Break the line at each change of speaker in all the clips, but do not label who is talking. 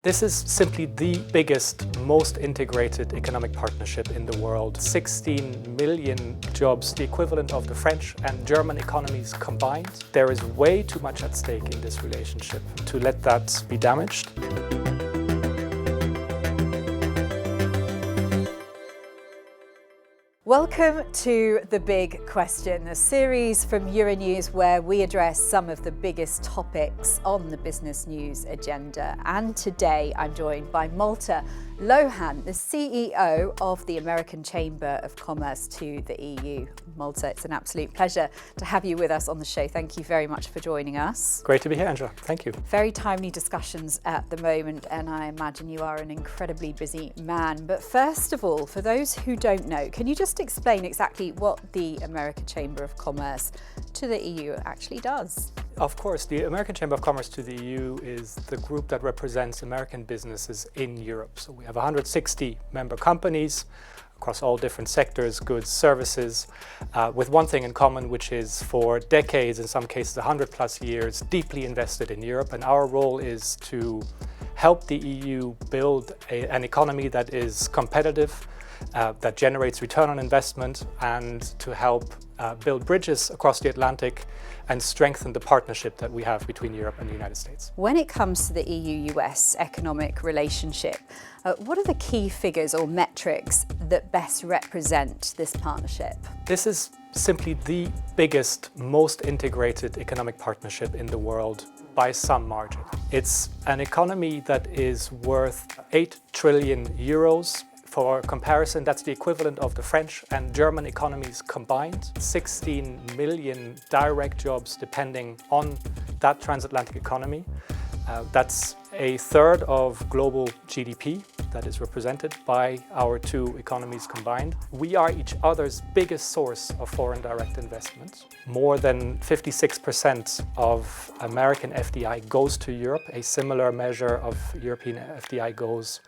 This is simply the biggest, most integrated economic partnership in the world. 16 million jobs, the equivalent of the French and German economies combined. There is way too much at stake in this relationship to let that be damaged.
Welcome to The Big Question, a series from Euronews where we address some of the biggest topics on the business news agenda. And today I'm joined by Malte Lohan, the CEO of the American Chamber of Commerce to the EU. Malte, it's an absolute pleasure to have you with us on the show. Thank you very much for joining us.
Great to be here, Angela. Thank you.
Very timely discussions at the moment, and I imagine you are an incredibly busy man. But first of all, for those who don't know, can you just explain exactly what the American Chamber of Commerce to the EU actually does?
Of course, the American Chamber of Commerce to the EU is the group that represents American businesses in Europe. So we have 160 member companies across all different sectors, goods, services, with one thing in common, which is for decades, in some cases 100 plus years, deeply invested in Europe. And our role is to help the EU build an economy that is competitive, that generates return on investment, and to help build bridges across the Atlantic and strengthen the partnership that we have between Europe and the United States.
When it comes to the EUUS economic relationship, what are the key figures or metrics that best represent this partnership?
This is simply the biggest, most integrated economic partnership in the world by some margin. It's an economy that is worth 8 trillion euros. For comparison, that's the equivalent of the French and German economies combined. 16 million direct jobs depending on that transatlantic economy. That's a third of global GDP that is represented by our two economies combined. We are each other's biggest source of foreign direct investment. More than 56% of American FDI goes to Europe. A similar measure of European FDI goes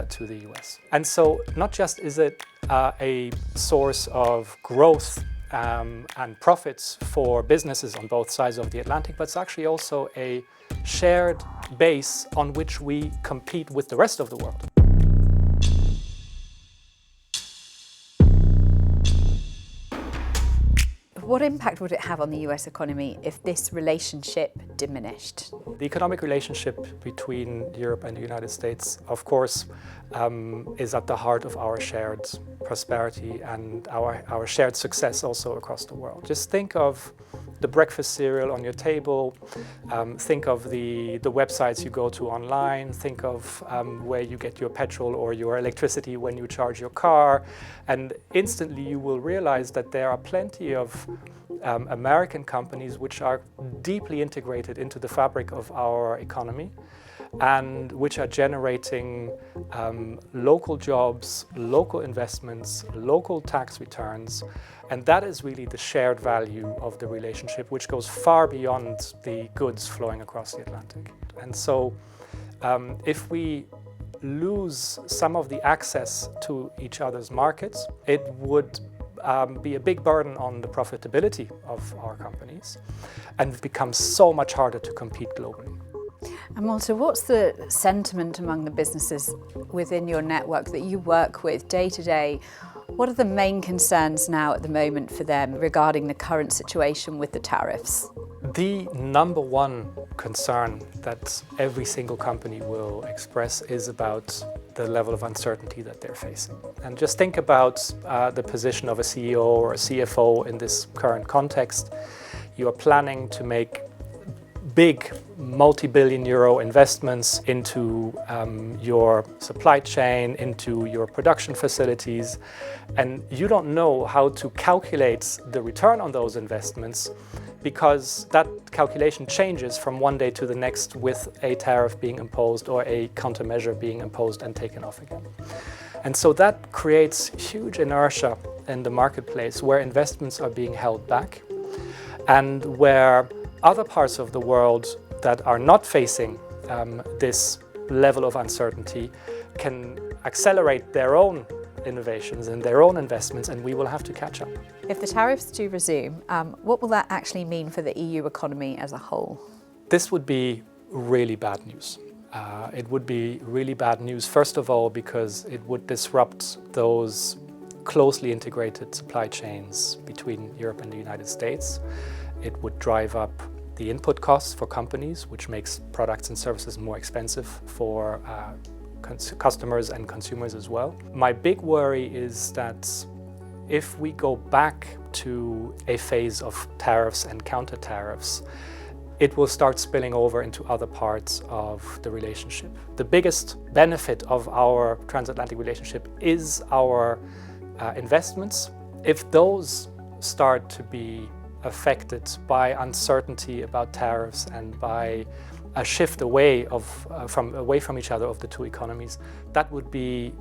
to the US. And so not just is it a source of growth and profits for businesses on both sides of the Atlantic, but it's actually also a shared base on which we compete with the rest of the world.
What impact would it have on the US economy if this relationship diminished?
The economic relationship between Europe and the United States, of course, is at the heart of our shared prosperity and our shared success also across the world. Just think of the breakfast cereal on your table, think of the websites you go to online, think of where you get your petrol or your electricity when you charge your car, and instantly you will realize that there are plenty of American companies which are deeply integrated into the fabric of our economy and which are generating local jobs, local investments, local tax returns. And that is really the shared value of the relationship, which goes far beyond the goods flowing across the Atlantic. And so if we lose some of the access to each other's markets, it would be a big burden on the profitability of our companies and it becomes so much harder to compete globally.
And Malte, what's the sentiment among the businesses within your network that you work with day to day? What are the main concerns now at the moment for them regarding the current situation with the tariffs?
The number one concern that every single company will express is about the level of uncertainty that they're facing. And just think about the position of a CEO or a CFO in this current context. You are planning to make big multi-billion euro investments into your supply chain, into your production facilities, and you don't know how to calculate the return on those investments because that calculation changes from one day to the next with a tariff being imposed or a countermeasure being imposed and taken off again. And so that creates huge inertia in the marketplace where investments are being held back and where other parts of the world that are not facing this level of uncertainty can accelerate their own innovations and their own investments, and we will have to catch up.
If the tariffs do resume, what will that actually mean for the EU economy as a whole?
This would be really bad news. It would be really bad news, first of all, because it would disrupt those closely integrated supply chains between Europe and the United States. It would drive up the input costs for companies, which makes products and services more expensive for customers and consumers as well. My big worry is that if we go back to a phase of tariffs and counter tariffs, it will start spilling over into other parts of the relationship. The biggest benefit of our transatlantic relationship is our investments. If those start to be affected by uncertainty about tariffs and by a shift away from each other of the two economies, that would be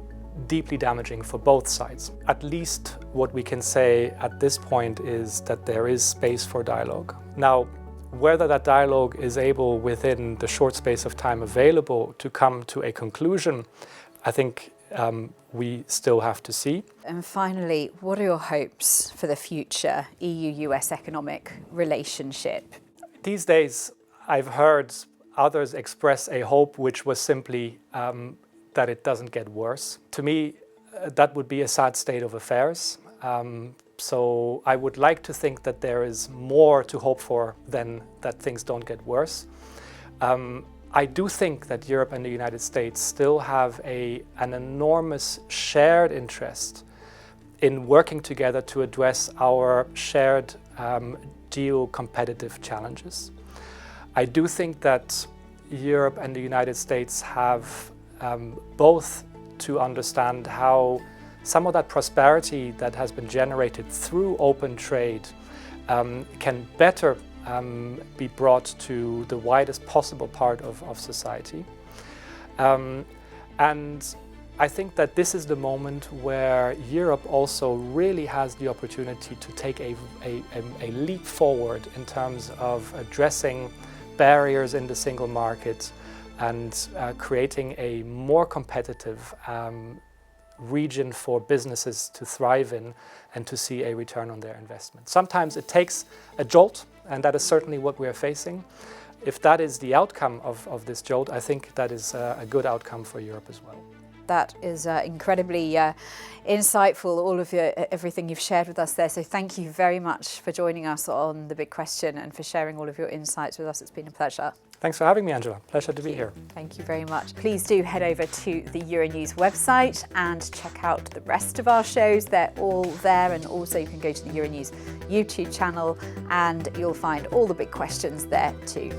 deeply damaging for both sides. At least what we can say at this point is that there is space for dialogue. Now, whether that dialogue is able within the short space of time available to come to a conclusion, I think we still have to see.
And finally, what are your hopes for the future EU-US economic relationship?
These days, I've heard others express a hope which was simply that it doesn't get worse. To me, that would be a sad state of affairs. So I would like to think that there is more to hope for than that things don't get worse. I do think that Europe and the United States still have an enormous shared interest in working together to address our shared geo-competitive challenges. I do think that Europe and the United States have both to understand how some of that prosperity that has been generated through open trade can better be brought to the widest possible part of society. And I think that this is the moment where Europe also really has the opportunity to take a leap forward in terms of addressing barriers in the single market and creating a more competitive region for businesses to thrive in and to see a return on their investment. Sometimes it takes a jolt, and that is certainly what we are facing. If that is the outcome of this jolt, I think that is a good outcome for Europe as well.
That is incredibly insightful, all of everything you've shared with us there. So thank you very much for joining us on The Big Question and for sharing all of your insights with us. It's been a pleasure.
Thanks for having me, Angela. Pleasure to be here.
Thank you very much. Please do head over to the Euronews website and check out the rest of our shows. They're all there, and also you can go to the Euronews YouTube channel and you'll find all the big questions there too.